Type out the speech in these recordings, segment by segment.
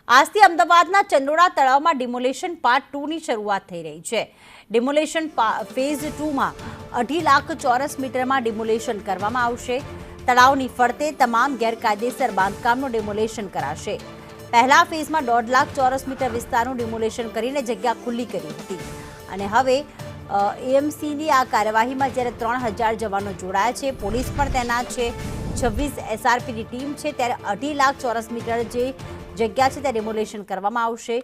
આજથી અમદાવાદના ચંડોળા તળાવમાં ડિમોલેશન પાર્ટ 2 ની શરૂઆત થઈ રહી છે। ડિમોલેશન ફેઝ 2 માં 2.5 લાખ ચોરસ મીટરમાં ડિમોલેશન કરવામાં આવશે। તળાવની ફરતે તમામ ગેરકાયદેસર બાંધકામનું ડિમોલેશન કરાશે। પહેલા ફેઝમાં 1.5 લાખ ચોરસ મીટર વિસ્તારનું ડિમોલેશન કરીને જગ્યા ખુલ્લી કરી હતી અને હવે એએમસીની આ કાર્યવાહીમાં જ્યારે 3000 જવાનો જોડાયા છે, પોલીસ પણ તૈનાત છે, 26 એસઆરપીની ટીમ છે, ત્યારે 2.5 લાખ ચોરસ મીટર જે જગ્યા છે તે ડિમોલેશન કરવામાં આવશે।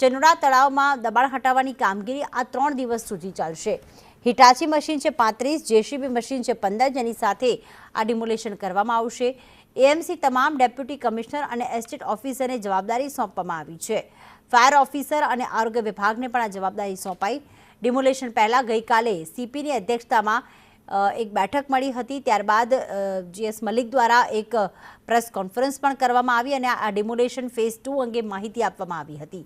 ચંડોળા તળાવમાં દબાણ હટાવવાની કામગીરી આ 3 દિવસ સુધી ચાલશે। હિટાચી મશીન છે 35, જેસીબી મશીન છે 15, જેની સાથે આ ડિમોલેશન કરવામાં આવશે। એએમસી તમામ ડેપ્યુટી કમિશનર અને એસ્ટેટ ઓફિસરને જવાબદારી સોંપવામાં આવી છે। ફાયર ઓફિસર અને આરોગ્ય વિભાગને પણ આ જવાબદારી સોંપાઈ। ડિમોલેશન પહેલા ગઈકાલે સીપીની અધ્યક્ષતામાં એક બેઠક મળી હતી, ત્યારબાદ જીએસ મલિક દ્વારા એક પ્રેસ કોન્ફરન્સ પણ કરવામાં આવી અને આ ડિમોલેશન ફેઝ 2 અંગે માહિતી આપવામાં આવી હતી।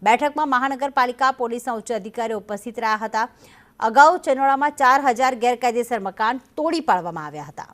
બેઠકમાં મહાનગરપાલિકા પોલીસના ઉચ્ચ અધિકારીઓ ઉપસ્થિત રહ્યા હતા। અગાઉ ચંડોળામાં 4000 ગેરકાયદેસર મકાન તોડી પાડવામાં આવ્યા હતા।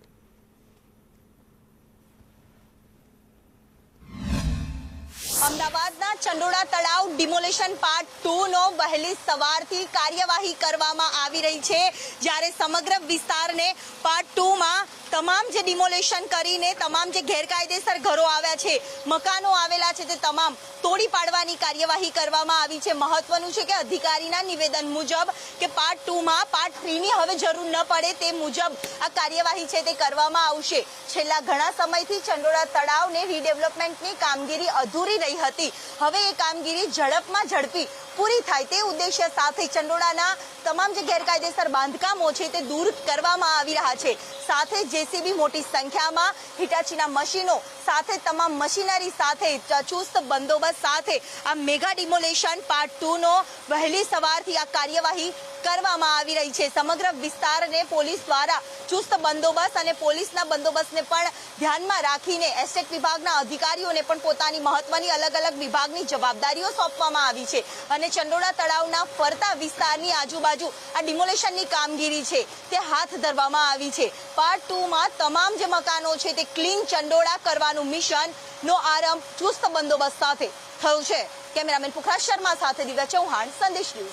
અમદાવાદના ચંડોળા તળાવ ડિમોલેશન પાર્ટ 2 નો વહેલી સવારથી કાર્યવાહી કરવામાં આવી રહી છે, જ્યારે સમગ્ર વિસ્તારને પાર્ટ 2 માં તમામ જે ડિમોલેશન કરીને તમામ જે ગેરકાયદેસર ઘરો આવ્યા છે, મકાનો આવેલા છે, તે તમામ તોડી પાડવાની કાર્યવાહી કરવામાં આવી છે। મહત્વનું છે કે અધિકારીના નિવેદન મુજબ કે પાર્ટ 2 માં પાર્ટ 3 ની હવે જરૂર ન પડે તે મુજબ આ કાર્યવાહી છે તે કરવામાં આવશે। છેલ્લા ઘણા સમયથી ચંડોળા તળાવને રીડેવલપમેન્ટની કામગીરી અધૂરી રહી હતી, હવે એ કામગીરી ઝડપી પૂરી થાય તે ઉદ્દેશ્ય સાથે ચંડોળાના તમામ જે ગેરકાયદેસર બાંધકામો છે તે દૂર કરવામાં આવી રહ્યા છે। સાથે જેસીબી મોટી સંખ્યામાં, હિટાચીના મશીનો સાથે તમામ મશીનરી સાથે ચુસ્ત બંદોબસ્ત સાથે આ મેગા ડિમોલેશન પાર્ટ 2 નો વહેલી સવારથી આ કાર્યવાહી કરવામાં આવી રહી છે। સમગ્ર વિસ્તારને પોલીસ દ્વારા ચુસ્ત બંદોબસ્ત અને પોલીસના બંદોબસ્તને પણ ધ્યાનમાં રાખીને એસ્ટેટ વિભાગના અધિકારીઓને પણ પોતાની મહત્વની અલગ વિભાગની જવાબદારીઓ સોંપવામાં આવી છે અને ચંડોળા તળાવના ફરતા વિસ્તારની આજુબાજુ આ ડિમોલેશનની કામગીરી છે તે હાથ ધરવામાં આવી છે। પાર્ટ 2 માં તમામ જે મકાનો છે તે ક્લીન ચંડોળા કરવાનું મિશનનો આરંભ ચુસ્ત બંદોબસ્ત સાથે થયું છે। કેમેરામેન પુખરાજ શર્મા સાથે દિવ્યા ચૌહાણ, સંદેશ ન્યૂઝ।